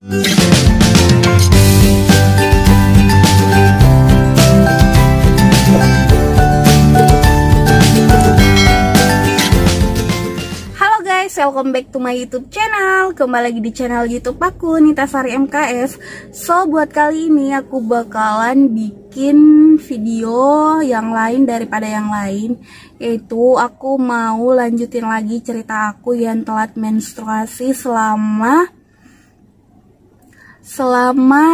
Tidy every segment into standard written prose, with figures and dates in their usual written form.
Welcome back to my YouTube channel. Kembali lagi di channel YouTube aku, Nita Sari MKS. So, buat kali ini aku bakalan bikin video yang lain daripada yang lain, yaitu aku mau lanjutin lagi cerita aku yang telat menstruasi selama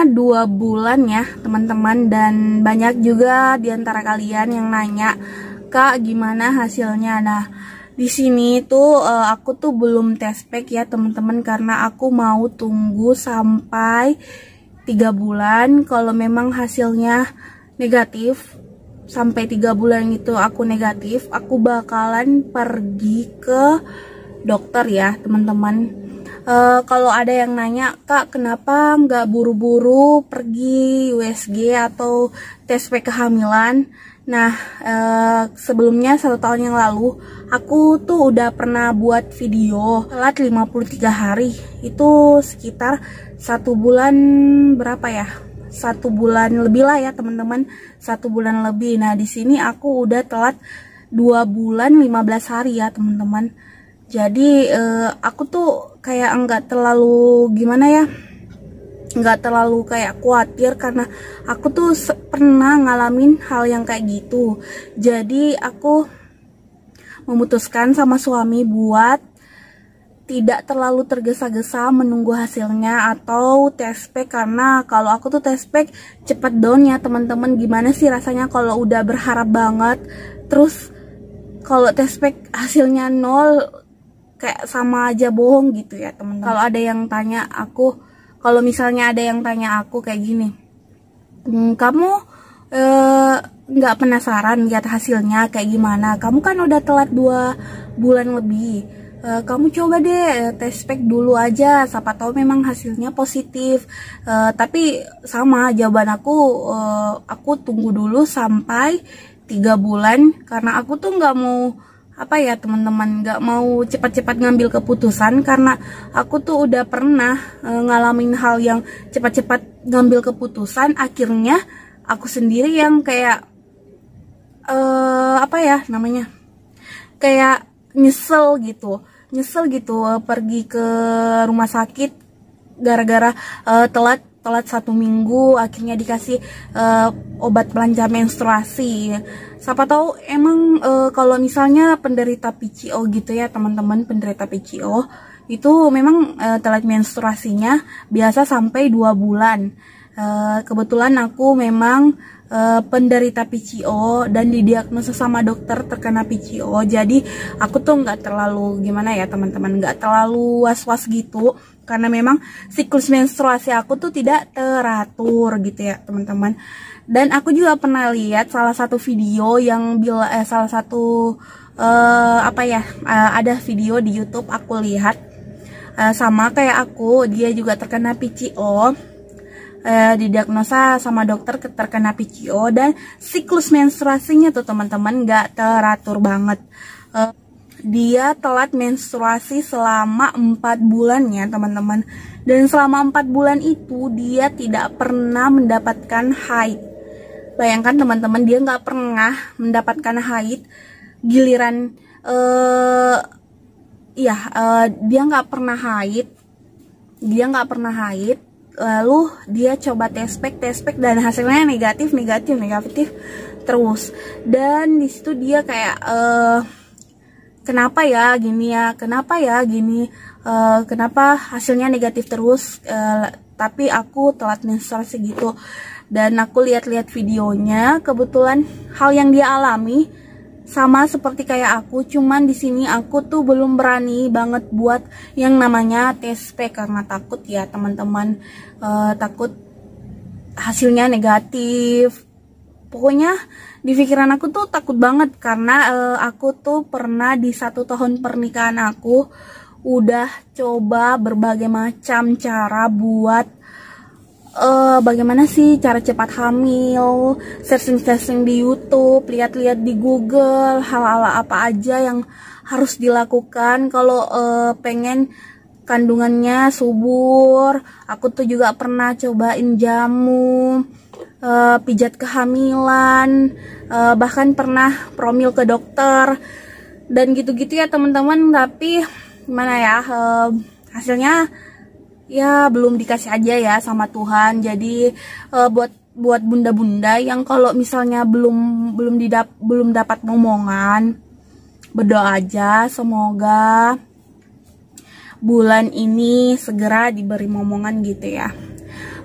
2 bulan ya teman-teman. Dan banyak juga diantara kalian yang nanya, "Kak, gimana hasilnya?" Nah, di sini tuh aku tuh belum test pack ya teman-teman, karena aku mau tunggu sampai 3 bulan. Kalau memang hasilnya negatif, sampai 3 bulan itu aku negatif, aku bakalan pergi ke dokter ya teman-teman. Kalau ada yang nanya, "Kak, kenapa nggak buru-buru pergi USG atau test pack kehamilan?" Nah, sebelumnya 1 tahun yang lalu aku tuh udah pernah buat video telat 53 hari. Itu sekitar 1 bulan berapa ya? 1 bulan lebih lah ya teman-teman, 1 bulan lebih. Nah, di sini aku udah telat 2 bulan 15 hari ya teman-teman. Jadi aku tuh kayak enggak terlalu gimana ya, nggak terlalu kayak khawatir, karena aku tuh pernah ngalamin hal yang kayak gitu. Jadi aku memutuskan sama suami buat tidak terlalu tergesa-gesa menunggu hasilnya atau test pack, karena kalau aku tuh test pack cepet down ya teman-teman. Gimana sih rasanya kalau udah berharap banget, terus kalau test pack hasilnya 0, kayak sama aja bohong gitu ya teman-teman. Kalau ada yang tanya aku, kalau misalnya ada yang tanya aku kayak gini, "Kamu nggak penasaran lihat hasilnya kayak gimana? Kamu kan udah telat 2 bulan lebih. Kamu coba deh test pack dulu aja, siapa tahu memang hasilnya positif." Tapi sama jawaban aku tunggu dulu sampai 3 bulan, karena aku tuh nggak mau apa ya teman-teman, nggak mau cepat-cepat ngambil keputusan, karena aku tuh udah pernah ngalamin hal yang cepat-cepat ngambil keputusan, akhirnya aku sendiri yang kayak apa ya namanya, kayak nyesel gitu pergi ke rumah sakit gara-gara telat 1 minggu, akhirnya dikasih obat pelancar menstruasi. Siapa tahu emang kalau misalnya penderita PCO gitu ya teman-teman, penderita PCO itu memang telat menstruasinya biasa sampai 2 bulan. Kebetulan aku memang penderita PCO dan didiagnosa sama dokter terkena PCO. Jadi aku tuh nggak terlalu gimana ya teman-teman, nggak terlalu was-was gitu, karena memang siklus menstruasi aku tuh tidak teratur gitu ya teman-teman. Dan aku juga pernah lihat salah satu video yang ada video di YouTube aku lihat sama kayak aku, dia juga terkena PCO, didiagnosa sama dokter terkena PCO, dan siklus menstruasinya tuh teman-teman nggak teratur banget. Dia telat menstruasi selama 4 bulan ya teman-teman, dan selama 4 bulan itu dia tidak pernah mendapatkan haid. Bayangkan teman-teman, dia nggak pernah mendapatkan haid. Giliran dia nggak pernah haid, lalu dia coba test pack dan hasilnya negatif terus. Dan disitu dia kayak kenapa ya gini, kenapa hasilnya negatif terus, tapi aku telat menstruasi gitu. Dan aku lihat-lihat videonya, kebetulan hal yang dia alami sama seperti kayak aku, cuman di sini aku tuh belum berani banget buat yang namanya test pack, karena takut ya teman-teman, takut hasilnya negatif. Pokoknya di pikiran aku tuh takut banget, karena aku tuh pernah di 1 tahun pernikahan aku udah coba berbagai macam cara buat bagaimana sih cara cepat hamil, searching di YouTube, lihat-lihat di Google hal-hal apa aja yang harus dilakukan kalau pengen kandungannya subur. Aku tuh juga pernah cobain jamu, pijat kehamilan, bahkan pernah promil ke dokter dan gitu-gitu ya teman-teman. Tapi gimana ya, hasilnya ya belum dikasih aja ya sama Tuhan. Jadi buat bunda-bunda yang kalau misalnya belum dapat momongan, berdoa aja semoga bulan ini segera diberi momongan gitu ya.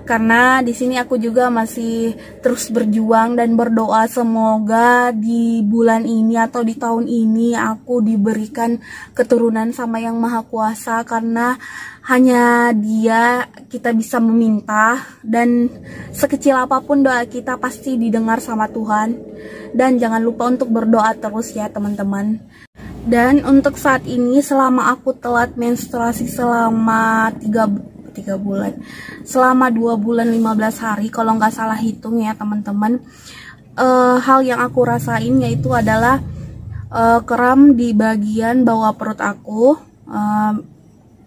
Karena di sini aku juga masih terus berjuang dan berdoa semoga di bulan ini atau di tahun ini aku diberikan keturunan sama Yang Maha Kuasa, karena hanya Dia kita bisa meminta, dan sekecil apapun doa kita pasti didengar sama Tuhan. Dan jangan lupa untuk berdoa terus ya teman-teman. Dan untuk saat ini selama aku telat menstruasi selama 3 bulan, selama 2 bulan 15 hari kalau nggak salah hitung ya teman-teman, hal yang aku rasain yaitu adalah kram di bagian bawah perut aku.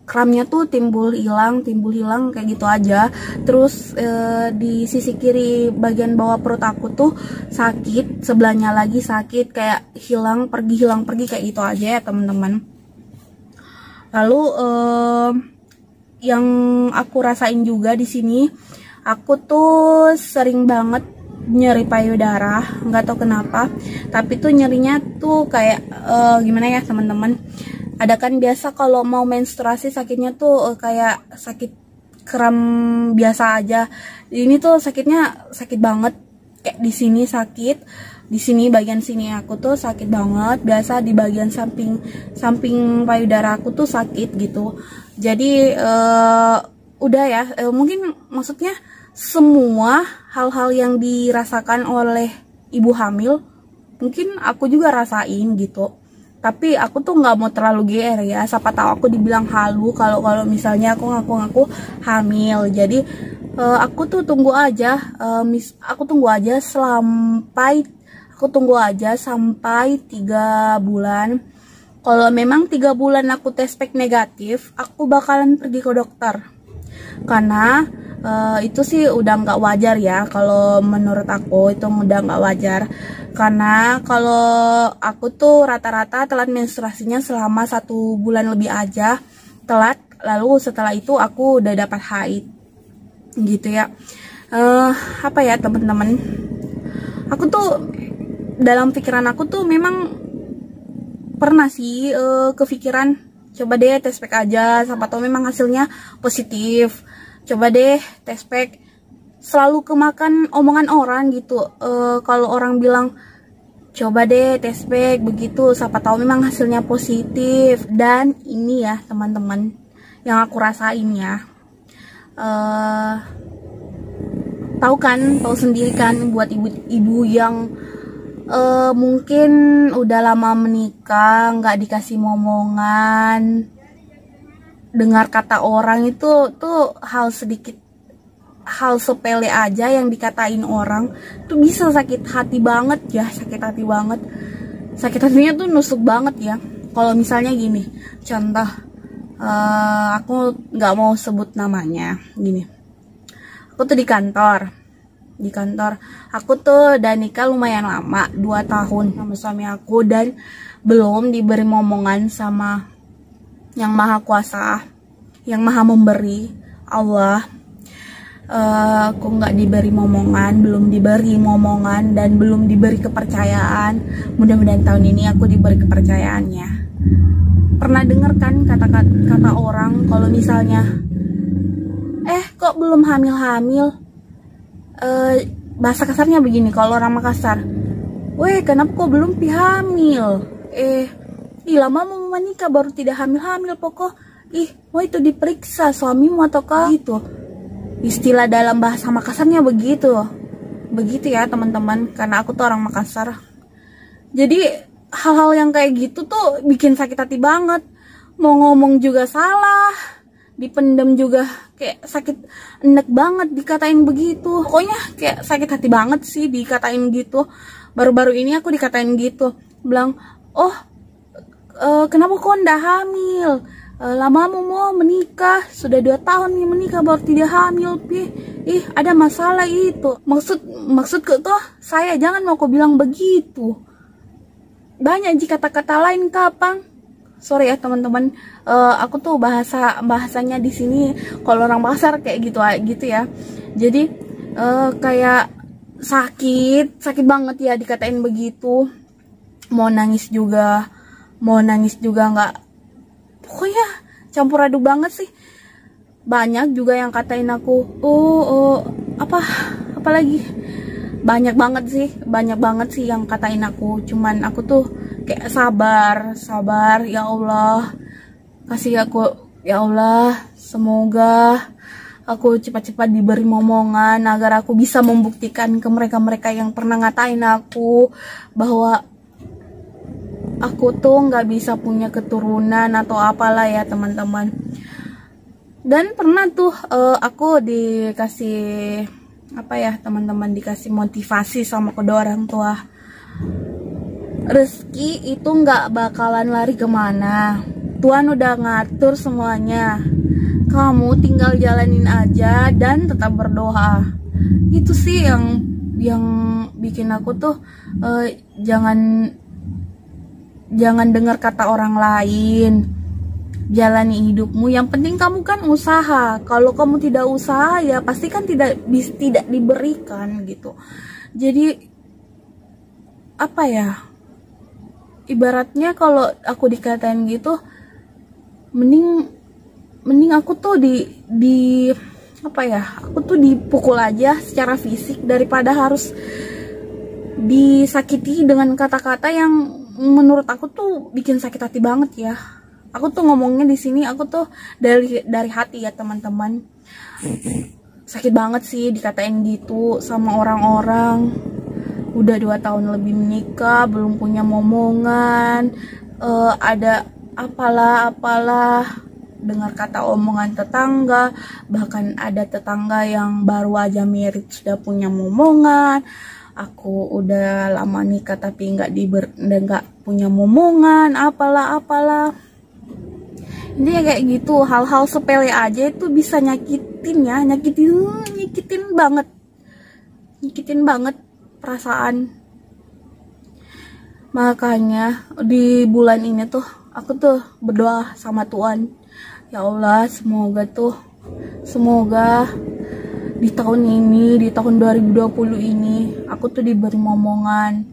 Kramnya tuh timbul hilang kayak gitu aja. Terus di sisi kiri bagian bawah perut aku tuh sakit, sebelahnya lagi sakit, kayak hilang pergi kayak gitu aja ya teman-teman. Lalu yang aku rasain juga di sini, aku tuh sering banget nyeri payudara, nggak tahu kenapa. Tapi tuh nyerinya tuh kayak gimana ya teman-teman? Ada kan biasa kalau mau menstruasi sakitnya tuh kayak sakit kram biasa aja. Ini tuh sakitnya sakit banget, kayak di sini sakit, di sini bagian sini aku tuh sakit banget. Biasa di bagian samping payudara aku tuh sakit gitu. Jadi udah ya, mungkin maksudnya semua hal-hal yang dirasakan oleh ibu hamil mungkin aku juga rasain gitu. Tapi aku tuh nggak mau terlalu GR ya, siapa tahu aku dibilang halu kalau misalnya aku ngaku-ngaku hamil. Jadi aku tunggu aja sampai 3 bulan. Kalau memang 3 bulan aku tes pack negatif, aku bakalan pergi ke dokter. Karena itu sih udah nggak wajar ya, kalau menurut aku itu udah nggak wajar. Karena kalau aku tuh rata-rata telat menstruasinya selama 1 bulan lebih aja telat, lalu setelah itu aku udah dapat haid gitu ya. Apa ya teman-teman, aku tuh dalam pikiran aku tuh memang pernah sih kepikiran coba deh tes pack aja, siapa tahu memang hasilnya positif. Coba deh tes pack. Selalu kemakan omongan orang gitu. Kalau orang bilang coba deh tes pack begitu, siapa tahu memang hasilnya positif. Dan ini ya teman-teman yang aku rasain ya, tahu sendiri kan buat ibu-ibu yang mungkin udah lama menikah, nggak dikasih momongan, dengar kata orang itu tuh hal sepele aja yang dikatain orang tuh bisa sakit hati banget ya, sakit hatinya tuh nusuk banget ya. Kalau misalnya gini, contoh, aku nggak mau sebut namanya, gini, aku tuh di kantor aku tuh udah nikah lumayan lama, 2 tahun sama suami aku, dan belum diberi momongan sama Yang Maha Kuasa, Yang Maha Memberi, Allah. Aku nggak diberi momongan, belum diberi momongan, dan belum diberi kepercayaan. Mudah-mudahan tahun ini aku diberi kepercayaannya. Pernah dengar kan kata orang kalau misalnya kok belum hamil, bahasa kasarnya begini kalau orang Makassar, weh kenapa kok belum hamil, lama mau menikah baru tidak hamil pokok, mau itu diperiksa suamimu ataukah gitu. Istilah dalam bahasa Makassarnya begitu ya teman-teman, karena aku tuh orang Makassar. Jadi hal-hal yang kayak gitu tuh bikin sakit hati banget. Mau ngomong juga salah, dipendam juga kayak sakit enek banget dikatain begitu. Pokoknya kayak sakit hati banget sih dikatain gitu. Baru-baru ini aku dikatain gitu, bilang, kenapa kok ndak hamil, lamamu mau menikah, sudah 2 tahun nih menikah baru tidak hamil, pi. Ih, ada masalah itu. Maksud ke toh saya jangan mau kau bilang begitu. Banyak jika kata-kata lain kapang. Sorry ya teman-teman, aku tuh bahasanya di sini kalau orang pasar kayak gitu ya. Jadi kayak sakit banget ya dikatain begitu. Mau nangis juga nggak. Pokoknya campur aduk banget sih. Banyak juga yang katain aku, apalagi banyak banget sih yang katain aku. Cuman aku tuh kayak sabar ya Allah, kasih aku ya Allah, semoga aku cepat-cepat diberi momongan agar aku bisa membuktikan ke mereka yang pernah ngatain aku bahwa aku tuh nggak bisa punya keturunan atau apalah ya teman-teman. Dan pernah tuh aku dikasih teman-teman dikasih motivasi sama kedua orang tua. Rezeki itu nggak bakalan lari kemana. Tuhan udah ngatur semuanya. Kamu tinggal jalanin aja dan tetap berdoa. Itu sih yang bikin aku tuh jangan dengar kata orang lain, jalani hidupmu. Yang penting kamu kan usaha. Kalau kamu tidak usaha ya pasti kan tidak diberikan gitu. Jadi apa ya, ibaratnya kalau aku dikatain gitu, mending aku tuh aku tuh dipukul aja secara fisik daripada harus disakiti dengan kata-kata yang menurut aku tuh bikin sakit hati banget ya. Aku tuh ngomongnya di sini aku tuh dari hati ya teman-teman. Sakit banget sih dikatain gitu sama orang-orang. Udah 2 tahun lebih menikah, belum punya momongan, ada apalah, dengar kata omongan tetangga, bahkan ada tetangga yang baru aja merit sudah punya momongan. Aku udah lama nikah tapi nggak punya momongan, apalah. Intinya kayak gitu, hal-hal sepele aja itu bisa nyakitin banget perasaan. Makanya di bulan ini tuh aku tuh berdoa sama Tuhan, ya Allah, semoga di tahun 2020 ini aku tuh diberi momongan.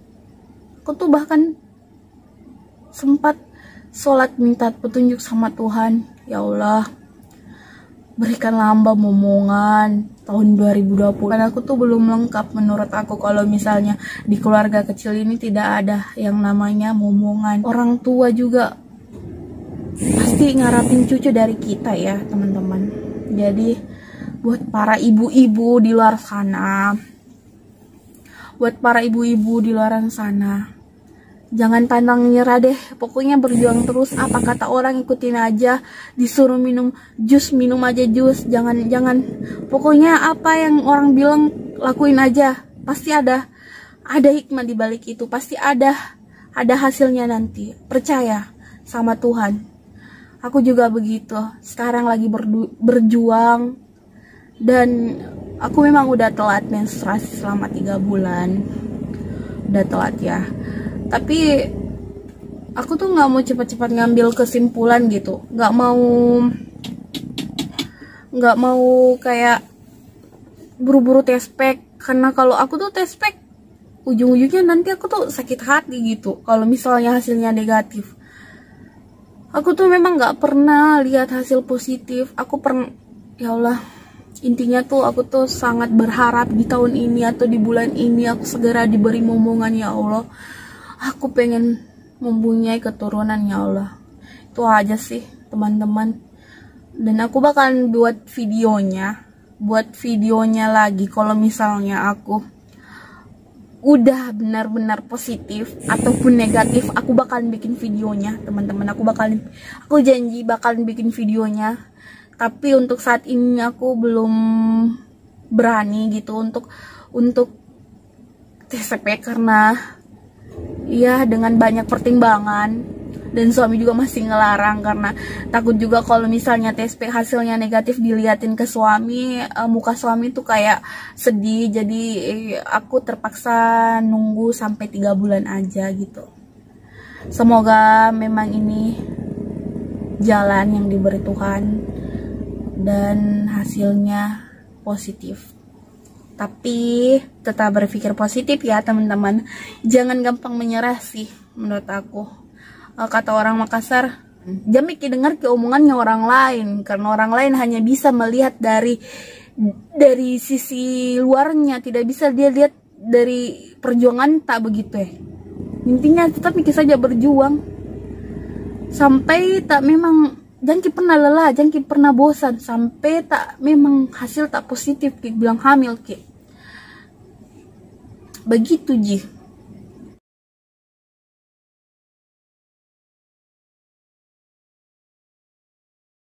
Aku tuh bahkan sempat sholat minta petunjuk sama Tuhan, ya Allah, berikanlah hamba momongan tahun 2020. Karena aku tuh belum lengkap menurut aku kalau misalnya di keluarga kecil ini tidak ada yang namanya momongan. Orang tua juga pasti ngarapin cucu dari kita ya teman-teman. Jadi buat para ibu-ibu di luar sana, jangan pantang nyerah deh. Pokoknya berjuang terus. Apa kata orang ikutin aja. Disuruh minum aja jus. Jangan. Pokoknya apa yang orang bilang lakuin aja. Pasti ada hikmah di balik itu. Pasti ada hasilnya nanti. Percaya sama Tuhan. Aku juga begitu. Sekarang lagi berjuang. Dan aku memang udah telat menstruasi selama 3 bulan. Udah telat ya. Tapi aku tuh nggak mau cepat-cepat ngambil kesimpulan gitu. Nggak mau kayak buru-buru test pack. Karena kalau aku tuh test pack, ujung-ujungnya nanti aku tuh sakit hati gitu. Kalau misalnya hasilnya negatif. Aku tuh memang nggak pernah lihat hasil positif. Ya Allah. Intinya tuh aku tuh sangat berharap di tahun ini atau di bulan ini aku segera diberi momongan ya Allah. Aku pengen mempunyai keturunan ya Allah. Itu aja sih teman-teman. Dan aku bakalan buat videonya lagi kalau misalnya aku udah benar-benar positif ataupun negatif. Aku bakalan bikin videonya teman-teman. Aku janji bakalan bikin videonya. Tapi untuk saat ini aku belum berani gitu untuk TCP karena ya dengan banyak pertimbangan dan suami juga masih ngelarang karena takut juga kalau misalnya tes hasilnya negatif diliatin ke suami, muka suami tuh kayak sedih. Jadi aku terpaksa nunggu sampai 3 bulan aja gitu. Semoga memang ini jalan yang diberi Tuhan dan hasilnya positif. Tapi tetap berpikir positif ya teman-teman. Jangan gampang menyerah sih menurut aku. Kata orang Makassar, jangan mikir dengar ke omongannya orang lain, karena orang lain hanya bisa melihat dari sisi luarnya, tidak bisa dia lihat dari perjuangan, tak begitu ya. Intinya tetap mikir saja berjuang sampai tak memang, jangan pernah lelah, jangan pernah bosan sampai tak memang hasil tak positif, kayak bilang hamil kayak begitu Ji.